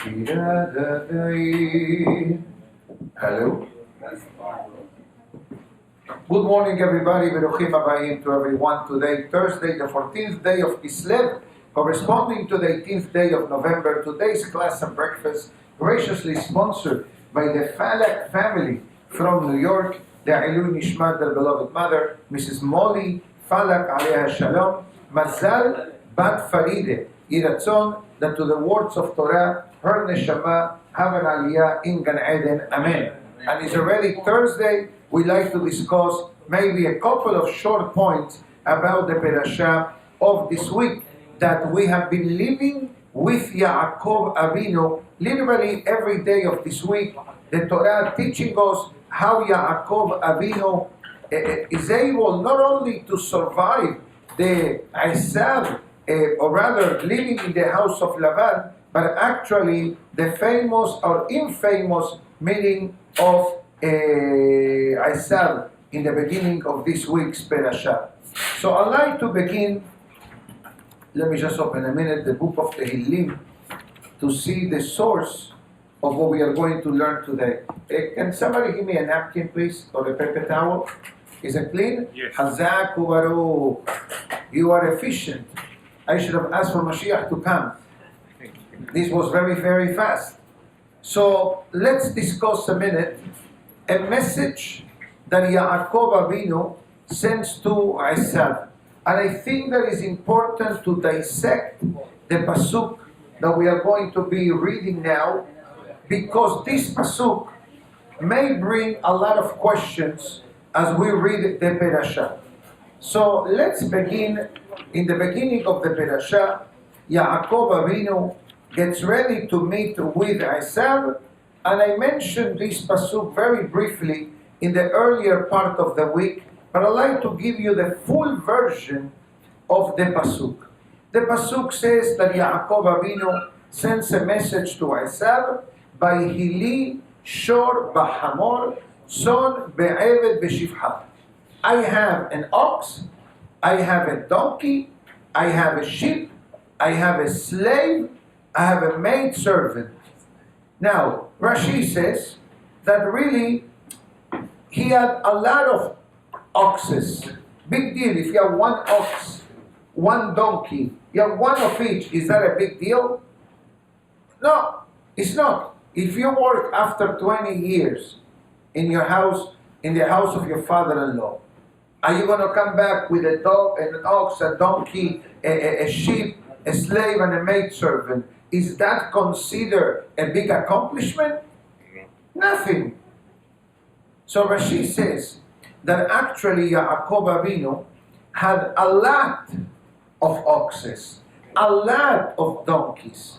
Hello. Good morning, everybody. Beruchim habayim to everyone. Today, Thursday, the 14th day of Kislev, corresponding to the 18th day of November. Today's class and breakfast, graciously sponsored by the Falak family from New York. The Ilui Nishmat, their beloved mother, Mrs. Molly Falak, Alaiha Shalom, Mazal Bat Faride, Yiratzon, that to the words of Torah, her neshama have an aliyah in Gan Eden. Amen. And it's already Thursday. We'd like to discuss maybe a couple of short points about the parasha of this week that we have been living with Yaakov Avinu literally every day of this week. The Torah teaching us how Yaakov Avinu is able not only to survive the Esav, or rather living in the house of Lavan, but actually the famous or infamous meeting of Esav in the beginning of this week's parasha. So I'd like to begin, let me just open a minute, the book of Tehillim to see the source of what we are going to learn today. Can somebody give me a napkin, please, or a paper towel? Is it clean? Yes. Hazak ubaru. You are efficient. I should have asked for Mashiach to come. This was very, very fast. So let's discuss a minute a message that Yaakov Avinu sends to Esav. And I think that is important to dissect the pasuk that we are going to be reading now, because this pasuk may bring a lot of questions as we read the parasha. So let's begin. In the beginning of the parasha, Yaakov Avinu gets ready to meet with Esav, and I mentioned this pasuk very briefly in the earlier part of the week, but I'd like to give you the full version of the pasuk. The pasuk says that Yaakov Avinu sends a message to Esav by Hili Shor Bahamor Son Be'eved B'Shivcha. I have an ox, I have a donkey, I have a sheep, I have a slave, I have a maid servant. Now, Rashi says that really he had a lot of oxes. Big deal. If you have one ox, one donkey, you have one of each, is that a big deal? No, it's not. If you work after 20 years in your house, in the house of your father-in-law, are you going to come back with a dog, an ox, a donkey, a sheep, a slave, and a maidservant? Is that considered a big accomplishment? Nothing. So Rashi says that actually Yaakov Avinu had a lot of oxes, a lot of donkeys.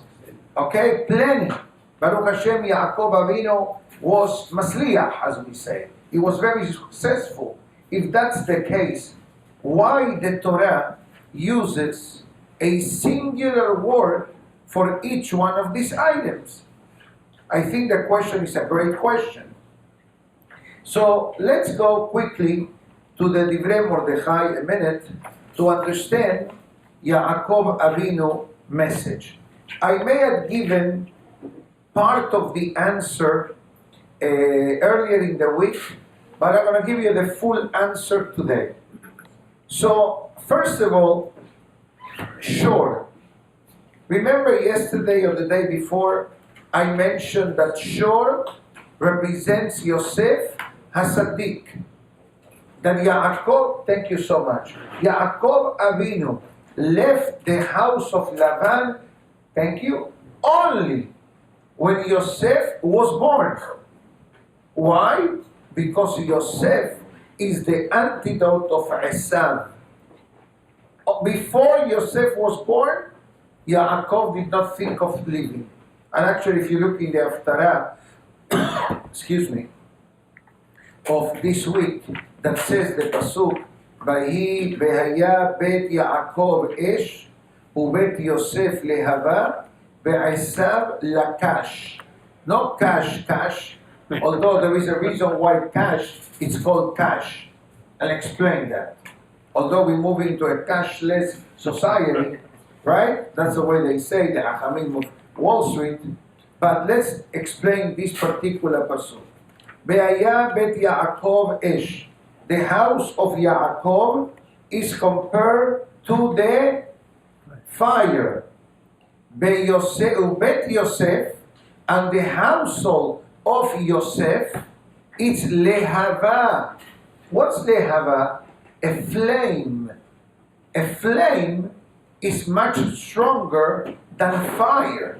Okay, plenty. Baruch Hashem, Yaakov Avinu was masliach, as we say. He was very successful. If that's the case, why the Torah uses a singular word for each one of these items? I think the question is a great question. So let's go quickly to the Divrei Mordechai a minute to understand Yaakov Avinu message. I may have given part of the answer earlier in the week, but I'm going to give you the full answer today. So, first of all, Shor. Remember yesterday or the day before, I mentioned that Shor represents Yosef Hasadik. That Yaakov, thank you so much, Yaakov Avinu left the house of Lavan, thank you, only when Yosef was born. Why? Because Yosef is the antidote of Esav. Before Yosef was born, Yaakov did not think of living. And actually, if you look in the Aventura, excuse me, of this week, that says the pasuk, Vahi v'haya bet Yaakov esh, ubet Yosef lehava, ve'esav lakash. Not cash, although there is a reason why cash, it's called cash. I'll explain that. Although we move into a cashless society, right? That's the way they say, the Achamim of Wall Street. But let's explain this particular pasuk. Ve'aya bet Yaakov esh. The house of Yaakov is compared to the fire. Bet Yosef, and the household of Yosef, it's lehava. What's lehava? A flame. A flame is much stronger than fire.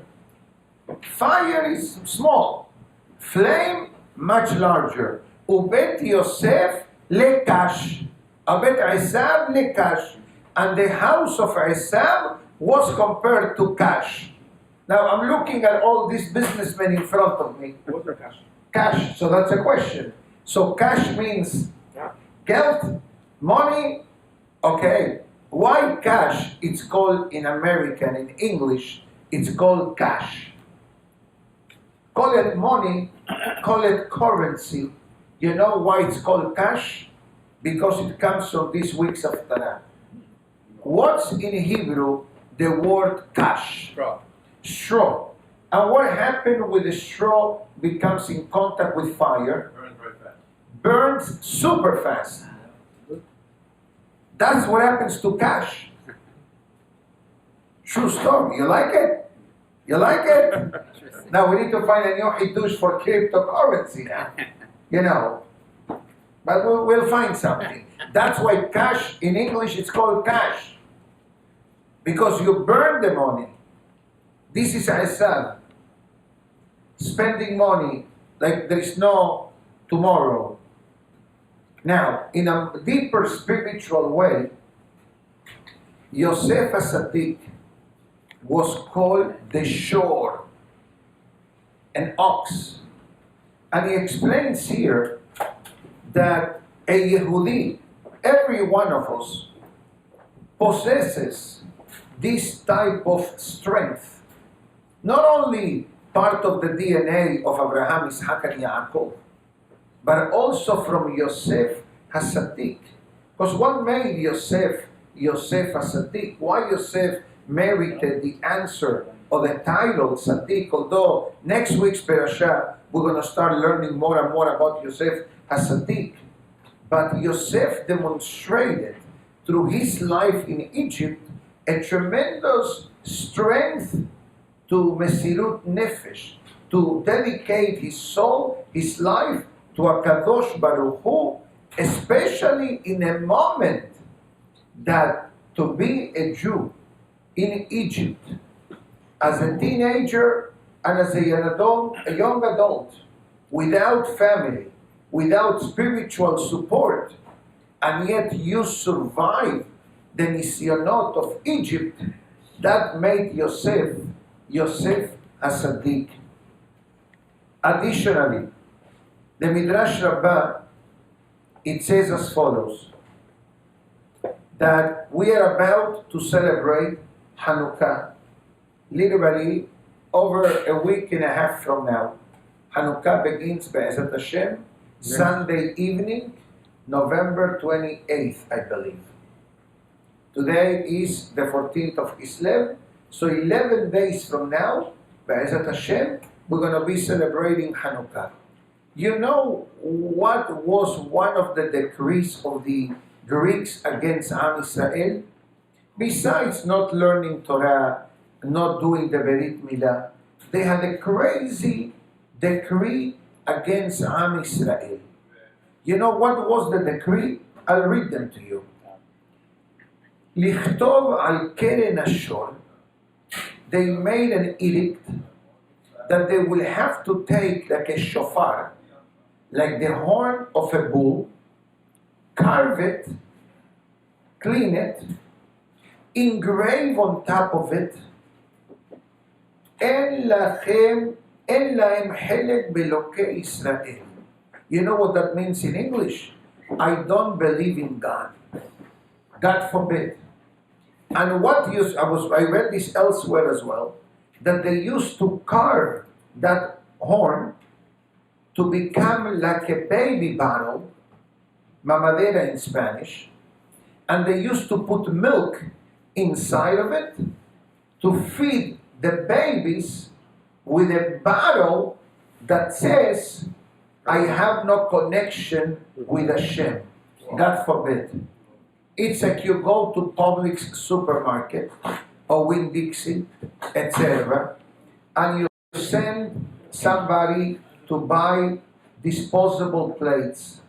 Fire is small. Flame much larger. Ubet Yosef lekash. Ubet Esav lekash. And the house of Esav was compared to cash. Now I'm looking at all these businessmen in front of me. What's the cash? Cash, so that's a question. So cash means geld, money. Okay. Why cash? It's called in American, in English, it's called cash. Call it money, call it currency. You know why it's called cash? Because it comes from this week's Aventura. What's in Hebrew the word cash? Straw. Straw. And what happened with the straw becomes in contact with fire? Burns very fast. Burns super fast. That's what happens to cash. True story. You like it? You like it? Now we need to find a new hiddush for cryptocurrency now. You know. But we'll find something. That's why cash, in English, it's called cash. Because you burn the money. This is Esav. Spending money like there is no tomorrow. Now, in a deeper spiritual way, Yosef HaSadik was called the shore, an ox. And he explains here that a Yehudi, every one of us, possesses this type of strength. Not only part of the DNA of Abraham, Isaac, and Yaakov, but also from Yosef HaSadik. Because what made Yosef HaSadik? Why Yosef merited the answer or the title Sadik? Although next week's parasha we're going to start learning more and more about Yosef HaSadik. But Yosef demonstrated through his life in Egypt a tremendous strength to Mesirut Nefesh, to dedicate his soul, his life to HaKadosh Baruch Hu, especially in a moment that to be a Jew in Egypt as a teenager and as a young adult, without family, without spiritual support, and yet you survive the Nisyonot of Egypt, that made Yosef HaSadik. Additionally, the Midrash Rabbah, it says as follows, that we are about to celebrate Hanukkah, literally over a week and a half from now. Hanukkah begins, Be'ezat Hashem, Sunday evening, November 28th, I believe. Today is the 14th of Kislev, so 11 days from now, Be'ezat Hashem, we're going to be celebrating Hanukkah. You know what was one of the decrees of the Greeks against Am Israel? Besides not learning Torah, not doing the Berit Milah, they had a crazy decree against Am Israel. You know what was the decree? I'll read them to you. Lichtov al keren ashor. They made an edict that they will have to take like a shofar, like the horn of a bull, carve it, clean it, engrave on top of it, En lahem chelek belokei Israel. You know what that means in English? I don't believe in God. God forbid. And I read this elsewhere as well, that they used to carve that horn to become like a baby bottle, mamadera in Spanish, and they used to put milk inside of it to feed the babies with a bottle that says, I have no connection with Hashem. God forbid. It's like you go to Publix supermarket or Winn-Dixie, etc., and you send somebody to buy disposable plates,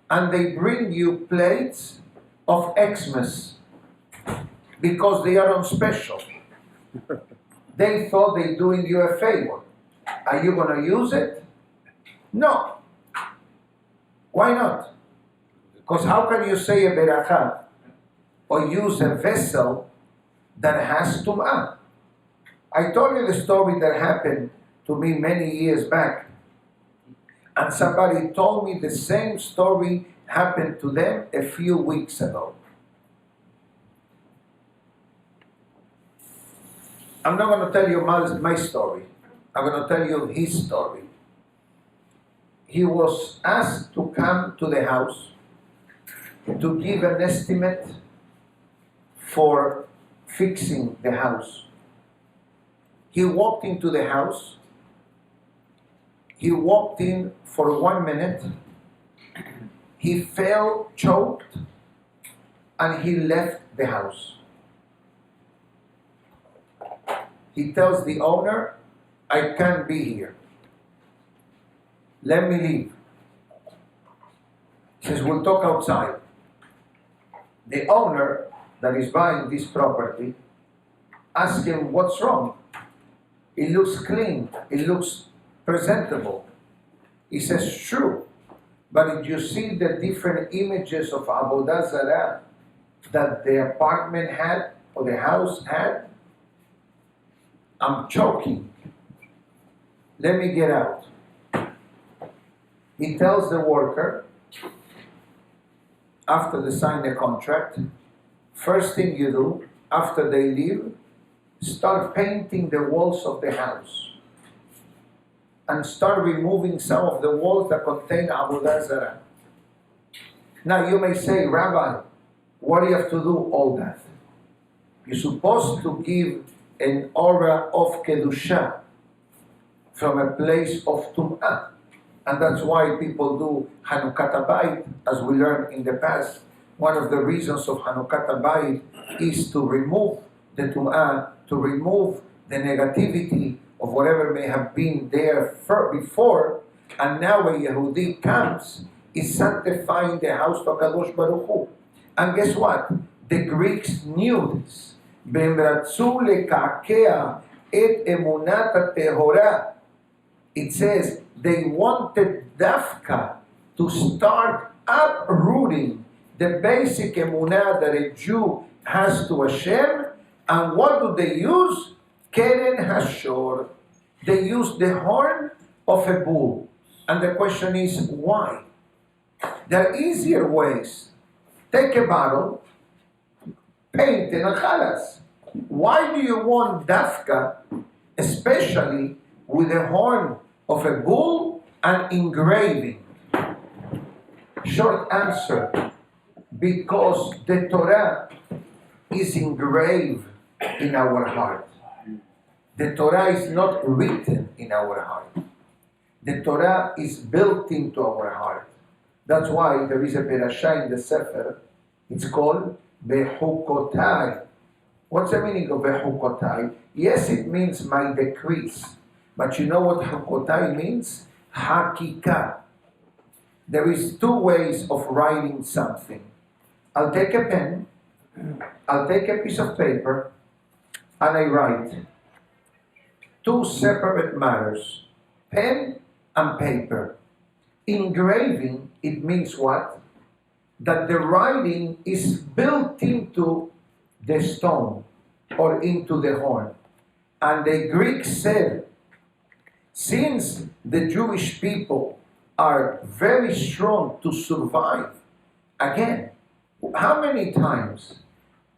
and they bring you plates of Xmas because they are on special. They thought they're doing you a favor. Are you going to use it? No. Why not? Because how can you say a beracha or use a vessel that has tum'ah? I told you the story that happened to me many years back, and somebody told me the same story happened to them a few weeks ago. I'm not going to tell you my story. I'm going to tell you his story. He was asked to come to the house to give an estimate for fixing the house. He walked into the house. He walked in for 1 minute. He fell, choked, and he left the house. He tells the owner, I can't be here. Let me leave. He says, we'll talk outside. The owner that is buying this property asks him, what's wrong? It looks clean. It looks presentable. He says, true. But did you see the different images of Avodah Zarah that the apartment had or the house had? I'm choking. Let me get out. He tells the worker, after they sign the contract, first thing you do, after they leave, start painting the walls of the house. And start removing some of the walls that contain Avodah Zarah. Now you may say, Rabbi, what do you have to do all that? You're supposed to give an aura of Kedusha from a place of Tum'ah. And that's why people do Hanukkah Bayit, as we learned in the past. One of the reasons of Hanukkah Bayit is to remove the Tum'ah, to remove the negativity of whatever may have been there before, and now when Yehudi comes, is sanctifying the house of Kadosh Baruch Hu. And guess what? The Greeks knew this. B'emratzu leka'kea et emunat tehora. It says they wanted Dafka to start uprooting the basic emunah that a Jew has to Hashem. And what do they use? Keren Hashor. They use the horn of a bull. And the question is, why? There are easier ways. Take a bottle, paint it, and chalas. Why do you want dafka, especially with the horn of a bull and engraving? Short answer, because the Torah is engraved in our heart. The Torah is not written in our heart. The Torah is built into our heart. That's why there is a parasha in the Sefer. It's called Bechukotai. What's the meaning of Bechukotai? Yes, it means my decrees. But you know what Chukotai means? Hakika. There is two ways of writing something. I'll take a pen, I'll take a piece of paper, and I write. Two separate matters, pen and paper. Engraving, it means what? That the writing is built into the stone or into the horn. And the Greeks said, since the Jewish people are very strong to survive, again, how many times,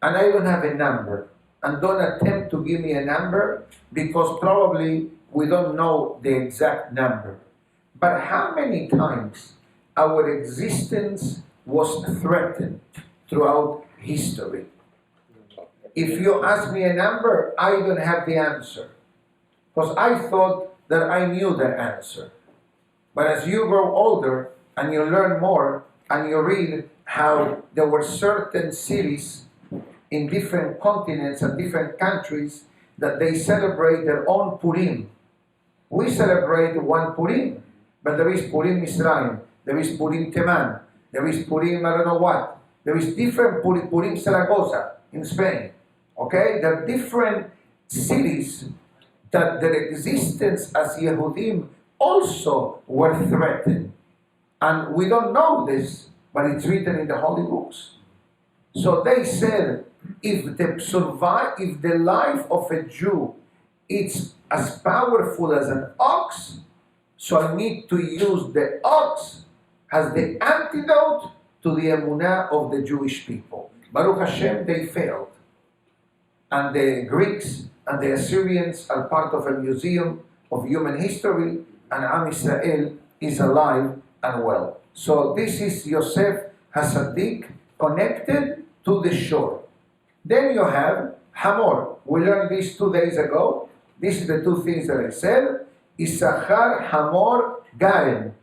and I don't have a number, and don't attempt to give me a number because probably we don't know the exact number. But how many times our existence was threatened throughout history? If you ask me a number, I don't have the answer. because I thought that I knew the answer. But as you grow older and you learn more and you read how there were certain cities in different continents and different countries that they celebrate their own Purim. We celebrate one Purim, but there is Purim Misraim, there is Purim Teman, there is Purim I don't know what, there is different Purim Zaragoza in Spain. Okay, there are different cities that their existence as Yehudim also were threatened. And we don't know this, but it's written in the holy books. So they said, if the life of a Jew is as powerful as an ox, so I need to use the ox as the antidote to the emunah of the Jewish people. Baruch Hashem, they failed. And the Greeks and the Assyrians are part of a museum of human history, and Am Israel is alive and well. So this is Yosef HaSadik connected to the shore. Then you have Hamor. We learned this 2 days ago. These are the two things that I said. Issachar, Hamor, Garem.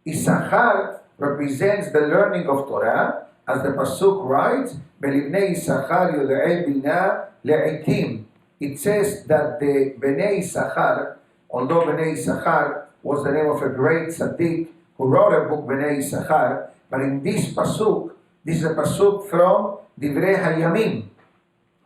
Issachar represents the learning of Torah, as the Pasuk writes, Belibnei Issachar Yodei Bina Le'itim. It says that the Bnei Issachar, although Bnei Issachar was the name of a great tzaddik who wrote a book, Bnei Issachar, but in this Pasuk, this is a Pasuk from Divrei Hayamim,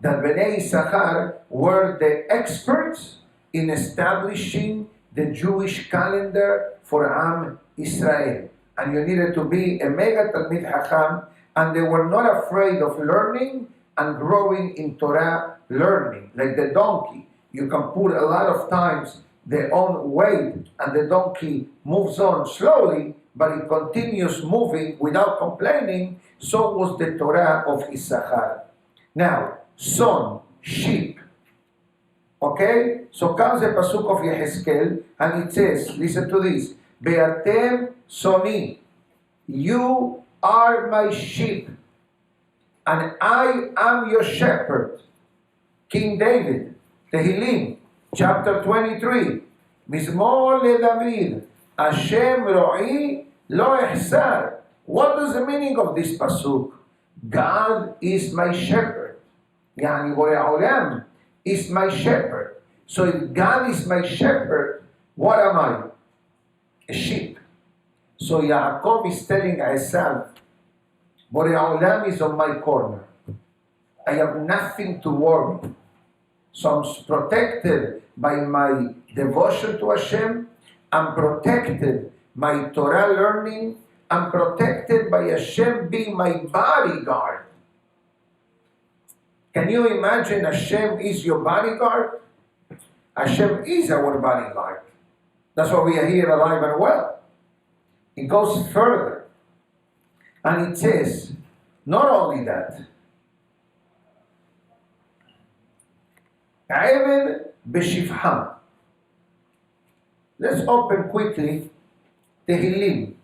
that Bnei Issachar were the experts in establishing the Jewish calendar for Am Israel. And you needed to be a mega Talmid Chacham, and they were not afraid of learning and growing in Torah learning. Like the donkey, you can put a lot of times their own weight, and the donkey moves on slowly, but it continues moving without complaining. So was the Torah of Issachar. Now, son, sheep. Okay? So comes the Pasuk of Yehezkel, and it says, listen to this, Be'atem soni, you are my sheep, and I am your shepherd. King David, Tehillim, chapter 23, Mizmor leDavid, Hashem ro'i lo ehsar. What is the meaning of this pasuk? God is my shepherd. Yani Borei Olam is my shepherd. So if God is my shepherd, what am I? A sheep. So Yaakov is telling Esav, Borei Olam is on my corner. I have nothing to worry. So I'm protected by my devotion to Hashem. I'm protected by Torah learning. I'm protected by Hashem being my bodyguard. Can you imagine Hashem is your bodyguard? Hashem is our bodyguard. That's why we are here alive and well. It goes further. And it says, not only that, Eved b'shivha. Let's open quickly Tehillim,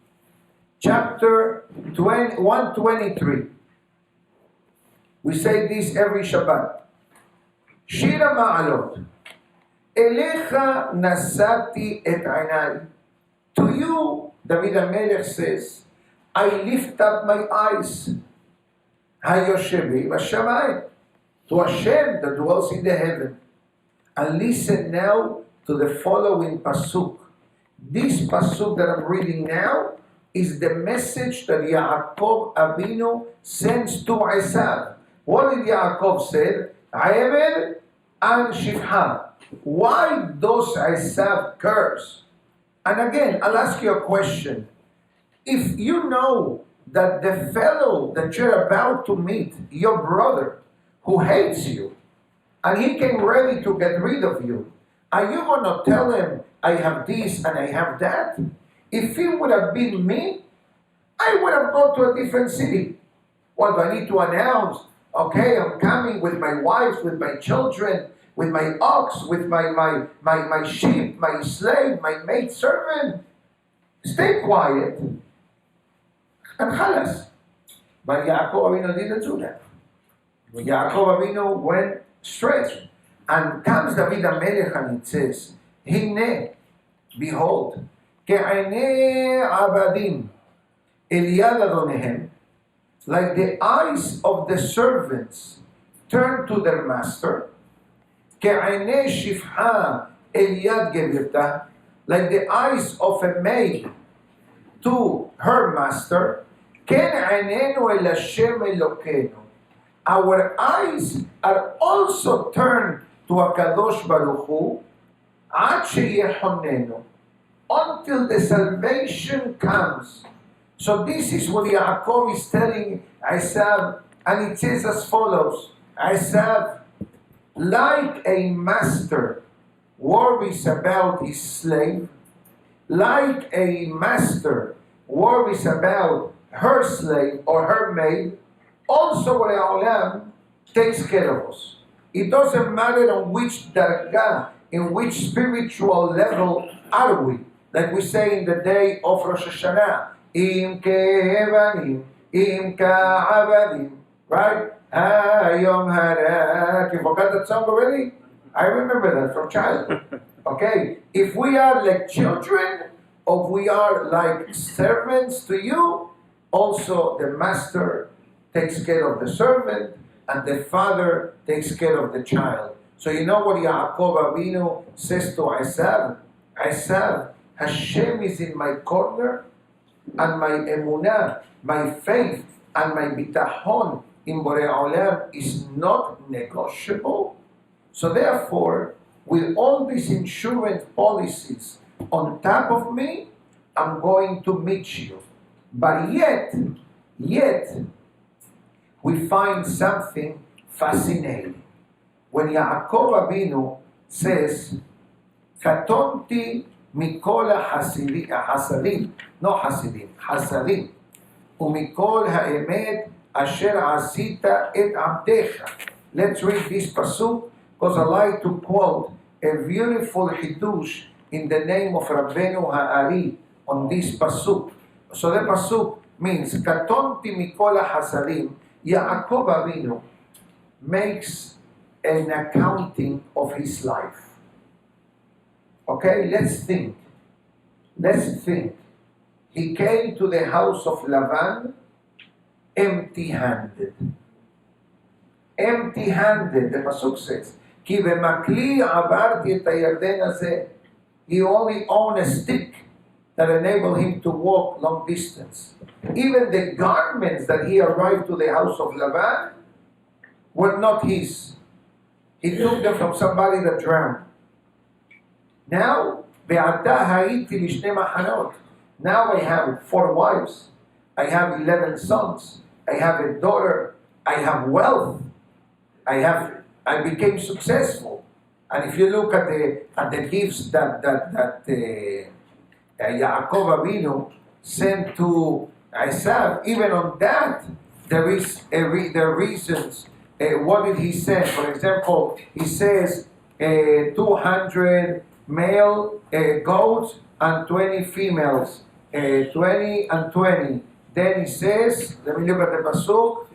chapter 123. We say this every Shabbat. Shira ma'alot. Elecha nasati et ainai. To you, David HaMelech says, I lift up my eyes. Hayoshevi v'shamayim. To Hashem that dwells in the heaven. And listen now to the following pasuk. This pasuk that I'm reading now is the message that Yaakov Avinu sends to Esav. What did Yaakov say? Eved and Shivha. Why does Esav curse? And again, I'll ask you a question. If you know that the fellow that you're about to meet, your brother, who hates you, and he came ready to get rid of you, are you going to tell him, I have this and I have that? If it would have been me, I would have gone to a different city. What do I need to announce? Okay, I'm coming with my wife, with my children, with my ox, with my sheep, my slave, my maid servant. Stay quiet. And chalas. But Yaakov Avinu didn't do that. Yaakov Avinu went straight. And comes David HaMelech and it says, הנה, behold, כעיני עבדים אל יד אדוניהם, like the eyes of the servants turn to their master, כעיני שפחה אל יד גברתה, like the eyes of a maid to her master, כן עינינו אל השם אלוקינו. Our eyes are also turned to הקדוש ברוך הוא, עד שיחוננו, until the salvation comes. So this is what Yaakov is telling Esav, and it says as follows: Esav, like a master worries about his slave, like a master worries about her slave or her maid, also Olam takes care of us. It doesn't matter on which dargah, in which spiritual level are we. Like we say in the day of Rosh Hashanah, Im ke'evanim, im ka'avadim, right? Hayom harak. You forgot that song already? I remember that from childhood. Okay? If we are like children, or we are like servants to you, also the master takes care of the servant, and the father takes care of the child. So you know what Yaakov Avinu says to Esav? Esav, Hashem is in my corner, and my emunah, my faith, and my bitachon in Borei Olam is not negotiable. So therefore, with all these insurance policies on top of me, I'm going to meet you. But yet, we find something fascinating. When Yaakov Avinu says, Katonti mikol hasadim, no hasidim, hasadim, umikol ha'emet asher asita et abdecha. Let's read this pasuk, because I like to quote a beautiful hidush in the name of Rabbeinu Ha'ari on this pasuk. So the pasuk means, Katonti mikol hasadim. Yaakov Avinu makes an accounting of his life. Okay, let's think. He came to the house of Lavan empty-handed. Empty-handed, the pasuk says, Ki bemakli abarti et hayarden hazeh. He only owned a stick that enabled him to walk long distance. Even the garments that he arrived to the house of Lavan were not his. He took them from somebody that drowned. Now, now I have 4 wives. I have 11 sons. I have a daughter. I have wealth. I became successful. And if you look at the gifts that Yaakov Avinu sent to Esav, even on that, there are reasons. What did he send? For example, he says 200 male goats and 20 females, 20 and 20. Then he says, let me look at the pasuk,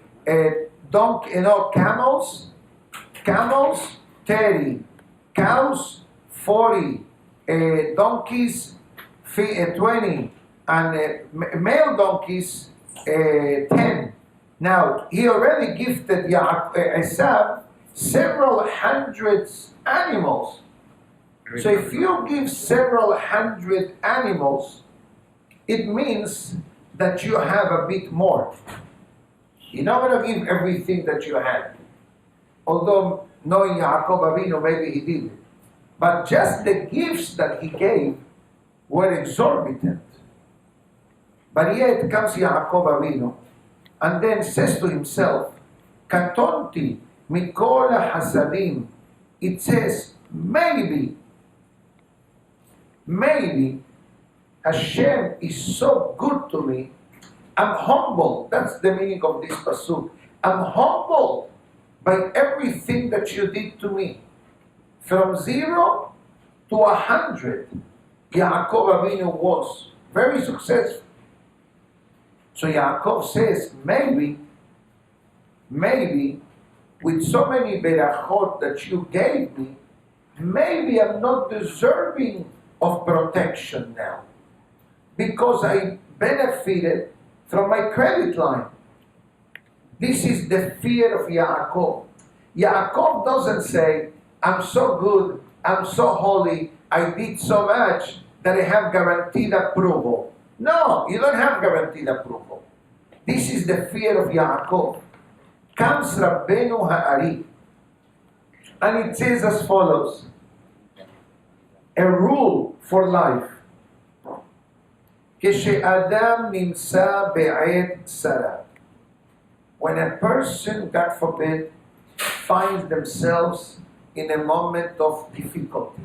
camels 30, cows 40, donkeys 20, and male donkeys 10. Now, he already gifted Esav several hundreds animals. So if you give several hundred animals, it means that you have a bit more. You're not going to give everything that you had. Although, knowing Yaakov Avinu, maybe he did. But just the gifts that he gave were exorbitant. But yet comes Yaakov Avinu, and then says to himself, Katonti mikol hasadim. It says, maybe Hashem is so good to me. I'm humble. That's the meaning of this pasuk. I'm humbled by everything that you did to me. From 0 to 100, Yaakov Avinu was very successful. So Yaakov says, maybe, with so many berachot that you gave me, maybe I'm not deserving of protection now because I benefited from my credit line. This is the fear of Yaakov. Yaakov doesn't say, I'm so good, I'm so holy, I did so much that I have guaranteed approval. No, you don't have guaranteed approval. This is the fear of Yaakov. Comes Rabbeinu Ha'ari, and it says as follows, a rule for life. כשאדם נמצא בעת צרה, when a person, God forbid, finds themselves in a moment of difficulty.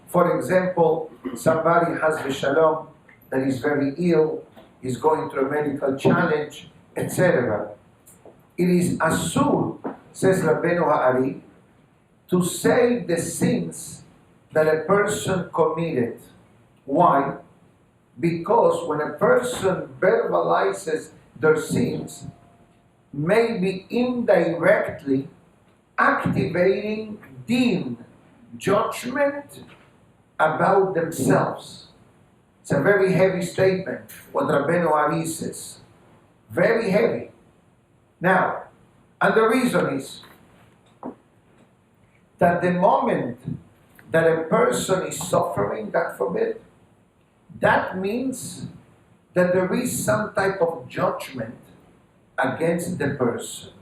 For example, somebody has v'shalom that is very ill, is going through a medical challenge, etc. It is asur, says Rabbeinu Ha'ari, to say the sins that a person committed. Why? Because when a person verbalizes their sins, maybe indirectly activating din, judgment about themselves. It's a very heavy statement, what Rabbeinu Ari says. Very heavy. Now, and the reason is that the moment that a person is suffering, God forbid, that means that there is some type of judgment against the person.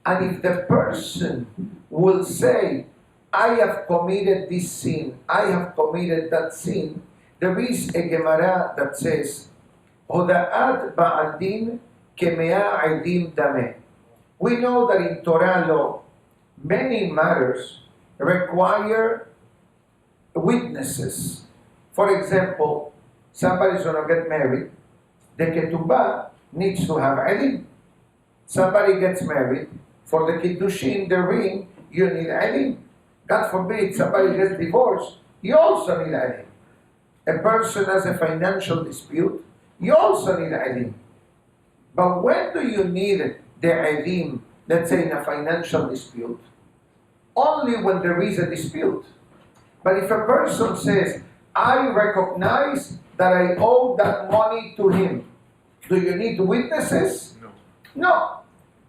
And if the person will say, I have committed this sin, I have committed that sin, there is a Gemara that says, Hoda'at ba'al din kemea aidim dameh. We know that in Torah law, many matters require witnesses. For example, somebody's going to get married, the ketubah needs to have alim. Somebody gets married, for the kiddushin, the ring, you need alim. God forbid, somebody gets divorced, you also need alim. A person has a financial dispute, you also need alim. But when do you need the alim, let's say in a financial dispute? Only when there is a dispute. But if a person says, I recognize that I owe that money to him, do you need witnesses? No. No.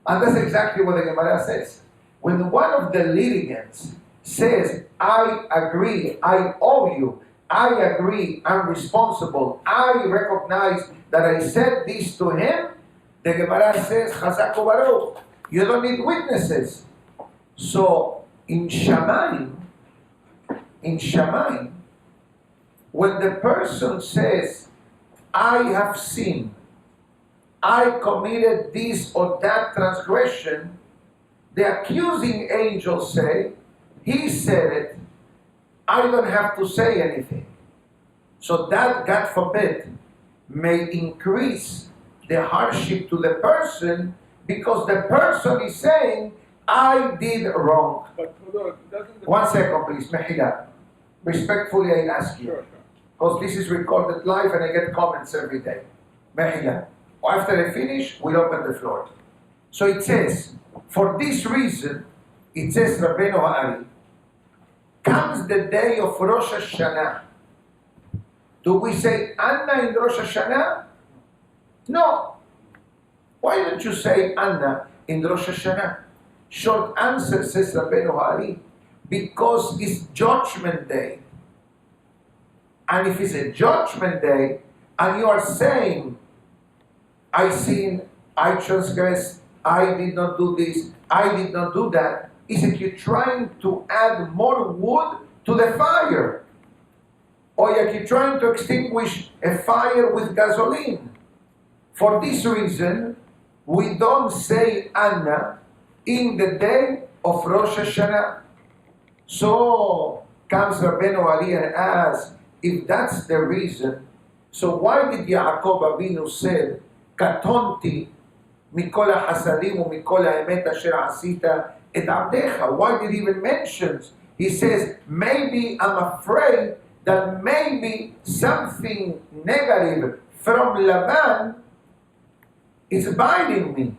And that's exactly what the Gemara says. When one of the litigants says, I agree, I owe you, I agree, I'm responsible, I recognize that I said this to him, the Gemara says, Chazak u'baruch, you don't need witnesses. So, in Shamayim, when the person says, I have sinned, I committed this or that transgression, the accusing angels say, he said it, I don't have to say anything. So that, God forbid, may increase the hardship to the person because the person is saying, I did wrong. But doesn't 1 second, please, Mehila. Respectfully, I ask you. Sure. Because this is recorded live and I get comments every day. Mehila. After I finish, we'll open the floor. So it says, for this reason, it says Rabbeinu Ha'ari, comes the day of Rosh Hashanah. Do we say Anna in Rosh Hashanah? No. Why don't you say Anna in Rosh Hashanah? Short answer, says Rabbeinu Ha'ari, because it's Judgment Day. And if it's a Judgment Day, and you are saying, I sinned, I transgressed, I did not do this, I did not do that, is it you're trying to add more wood to the fire? Or you're trying to extinguish a fire with gasoline? For this reason, we don't say Anna in the day of Rosh Hashanah. So comes Rabbeinu Ali and asks, if that's the reason, so why did Yaakov Avinu said, Katonti mikol hasadim u'mikol ha'emet asher asita et abdecha? Why did he even mention? He says, maybe I'm afraid that maybe something negative from Laban is biting me.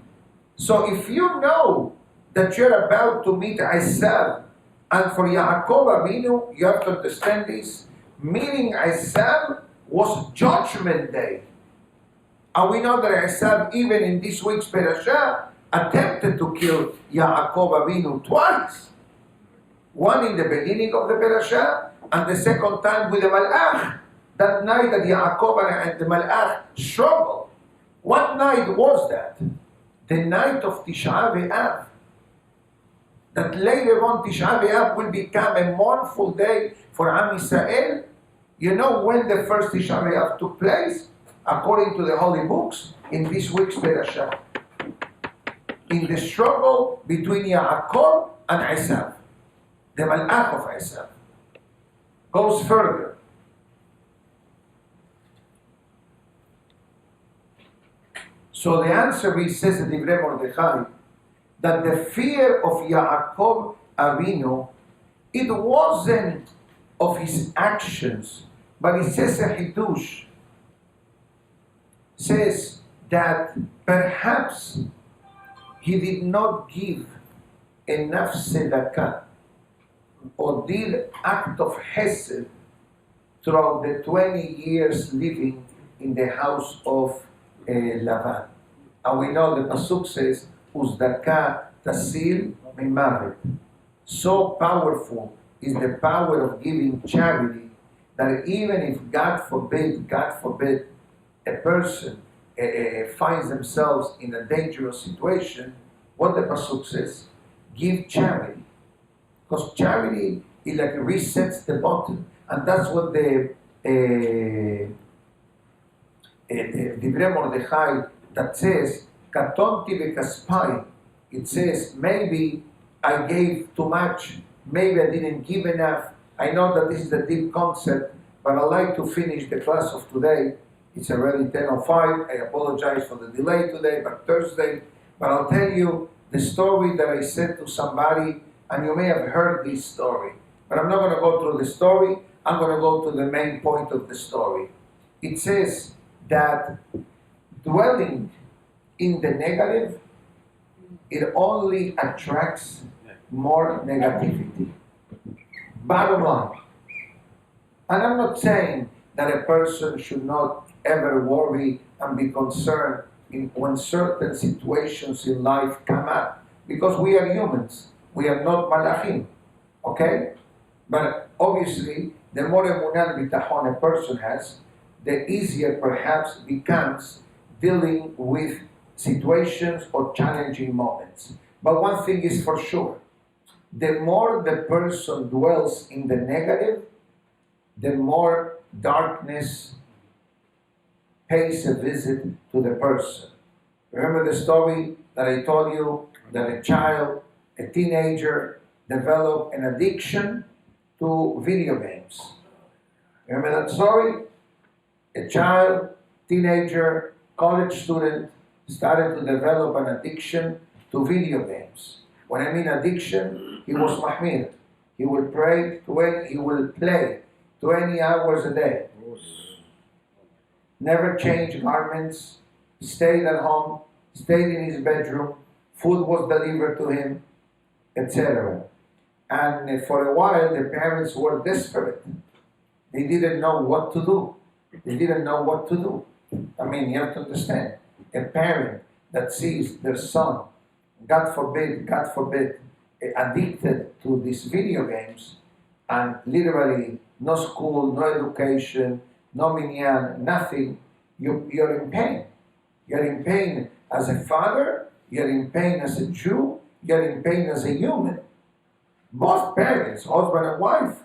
So if you know that you're about to meet Esav And for Yaakov Avinu, you have to understand this, meeting Esav was Judgment Day. And we know that Esav, even in this week's parasha, attempted to kill Yaakov Avinu twice. One in the beginning of the parasha, and the second time with the Malach. That night that Yaakov and the Malach struggled. What night was that? The night of Tisha B'Av. That later on Tisha B'Av will become a mournful day for Am Yisrael. You know when the first Tisha B'Av took place? According to the holy books, in this week's parasha. In the struggle between Yaakov and Esav. The Malach of Esav. Goes further. So the answer is, says in Divrei Mordechai, that the fear of Yaakov Avinu, it wasn't of his actions, but it says a Hidush, says that perhaps he did not give enough tzedakah or did act of hesed throughout the 20 years living in the house of Lavan. And we know the Pasuk says, Uzdaka tasil mimavet. So powerful is the power of giving charity that even if, God forbid, a person finds themselves in a dangerous situation, what the Pasuk says, give charity. Because charity, it like resets the button. And that's what the Divrei Mordechai that says, Katonti v'kaspai. It says, maybe I gave too much, maybe I didn't give enough. I know that this is a deep concept, but I'd like to finish the class of today. It's already 10:05. I apologize for the delay today, but Thursday. But I'll tell you the story that I said to somebody, and you may have heard this story. But I'm not going to go through the story. I'm going to go to the main point of the story. It says that dwelling in the negative, it only attracts more negativity. Bottom line. And I'm not saying that a person should not ever worry and be concerned when certain situations in life come up. Because we are humans. We are not malachim. Okay? But obviously, the more emunah and bitachon a person has, the easier perhaps becomes dealing with situations or challenging moments. But one thing is for sure, the more the person dwells in the negative, the more darkness pays a visit to the person. Remember the story that I told you that a child, a teenager, developed an addiction to video games. Remember that story? A child, teenager, college student started to develop an addiction to video games. When I mean addiction, he was mahmir. He will play 20 hours a day. Never changed garments, stayed at home, stayed in his bedroom, food was delivered to him, etc. And for a while, the parents were desperate. They didn't know what to do. I mean, you have to understand, a parent that sees their son, God forbid, addicted to these video games, and literally no school, no education, no minyan, nothing, you're in pain. You're in pain as a father, you're in pain as a Jew, you're in pain as a human. Both parents, husband and wife,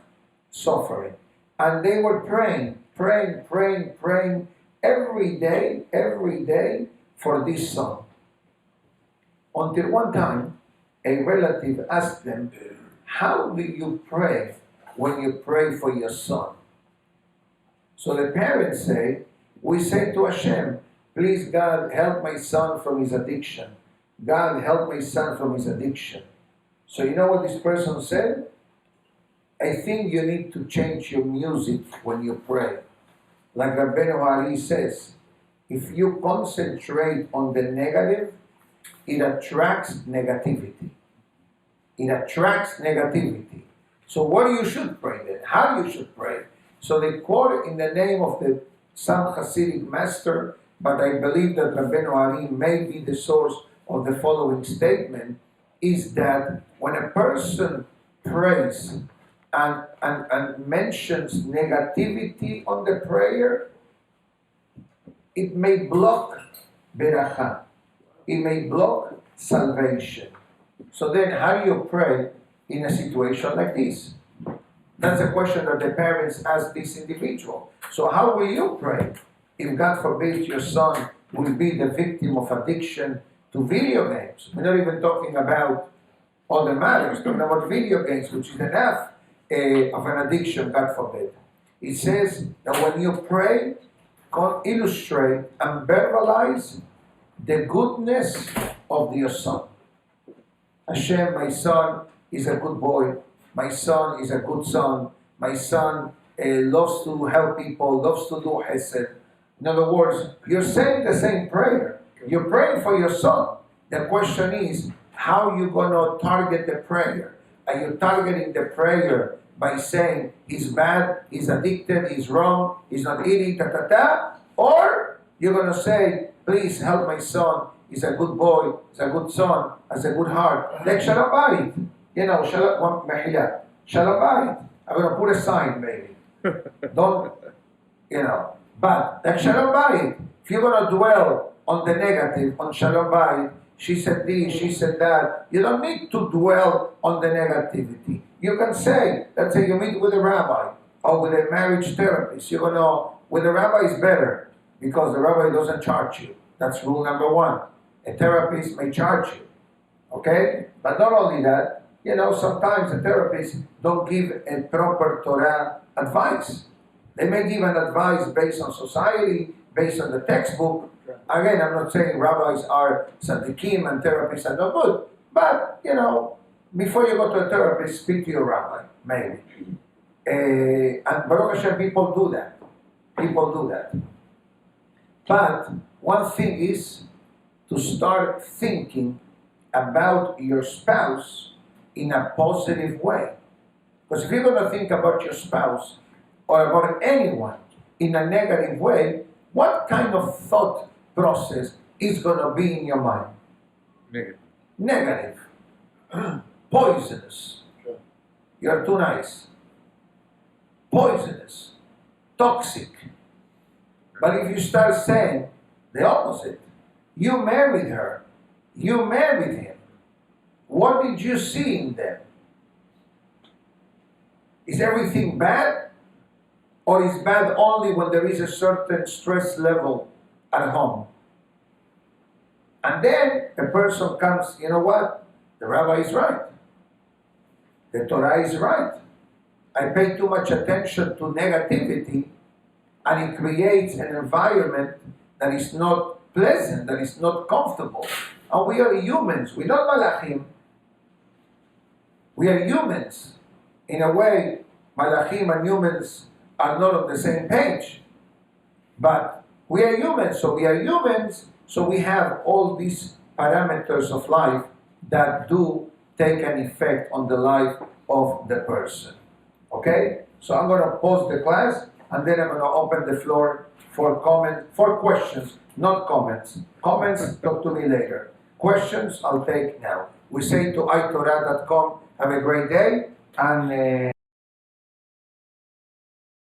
suffering. And they were praying every day for this son. Until one time, a relative asked them, how do you pray when you pray for your son? So the parents say, we say to Hashem, please God, help my son from his addiction. God, help my son from his addiction. So you know what this person said? I think you need to change your music when you pray. Like Rabino Ali says, if you concentrate on the negative, it attracts negativity. So what you should pray then? How you should pray? So they quote in the name of some Hasidic master, but I believe that Rabbeinu Ari may be the source of the following statement, is that when a person prays and mentions negativity on the prayer, it may block beracha. It may block salvation. So then how do you pray in a situation like this? That's a question that the parents ask this individual. So how will you pray if, God forbid, your son will be the victim of addiction to video games? We're not even talking about other matters, talking about video games, which is enough of an addiction, God forbid. It says that when you pray, illustrate and verbalize the goodness of your son. Hashem, my son is a good boy. My son is a good son. My son loves to help people, loves to do chesed. In other words, you're saying the same prayer. You're praying for your son. The question is, how are you going to target the prayer? Are you targeting the prayer by saying he's bad, he's addicted, he's wrong, he's not eating, or you're going to say, please help my son, he's a good boy, he's a good son, has a good heart. Like Shalom Bayit. Shalom Bayit. I'm going to put a sign, maybe. Don't, But like Shalom Bayit, if you're going to dwell on the negative, on Shalom Bayit, she said this, she said that, you don't need to dwell on the negativity. You can say, let's say you meet with a rabbi or with a marriage therapist. You're going to, with a rabbi is better because the rabbi doesn't charge you. That's rule number one. A therapist may charge you. Okay? But not only that, sometimes the therapists don't give a proper Torah advice. They may give an advice based on society, based on the textbook. Again, I'm not saying rabbis are tzaddikim and therapists are no good. But, before you go to a therapist, speak to your rabbi, maybe. And Baruch Hashem, people do that. People do that. But one thing is to start thinking about your spouse in a positive way. Because if you're going to think about your spouse or about anyone in a negative way, what kind of thought process is going to be in your mind? Negative. Negative. Poisonous. Sure. You're too nice. Poisonous. Toxic. But if you start saying the opposite, you married her, you married him, what did you see in them? Is everything bad? Or is bad only when there is a certain stress level at home? And then a person comes, you know what? The rabbi is right. The Torah is right. I pay too much attention to negativity, and it creates an environment that is not pleasant, that is not comfortable. And we are humans. We're not malachim. We are humans. In a way, malachim and humans are not on the same page. But we are humans, so we are humans, so we have all these parameters of life that do take an effect on the life of the person. Okay? So I'm going to pause the class, and then I'm going to open the floor for questions, not comments. Comments, talk to me later. Questions, I'll take now. We say to itorah.com, have a great day, and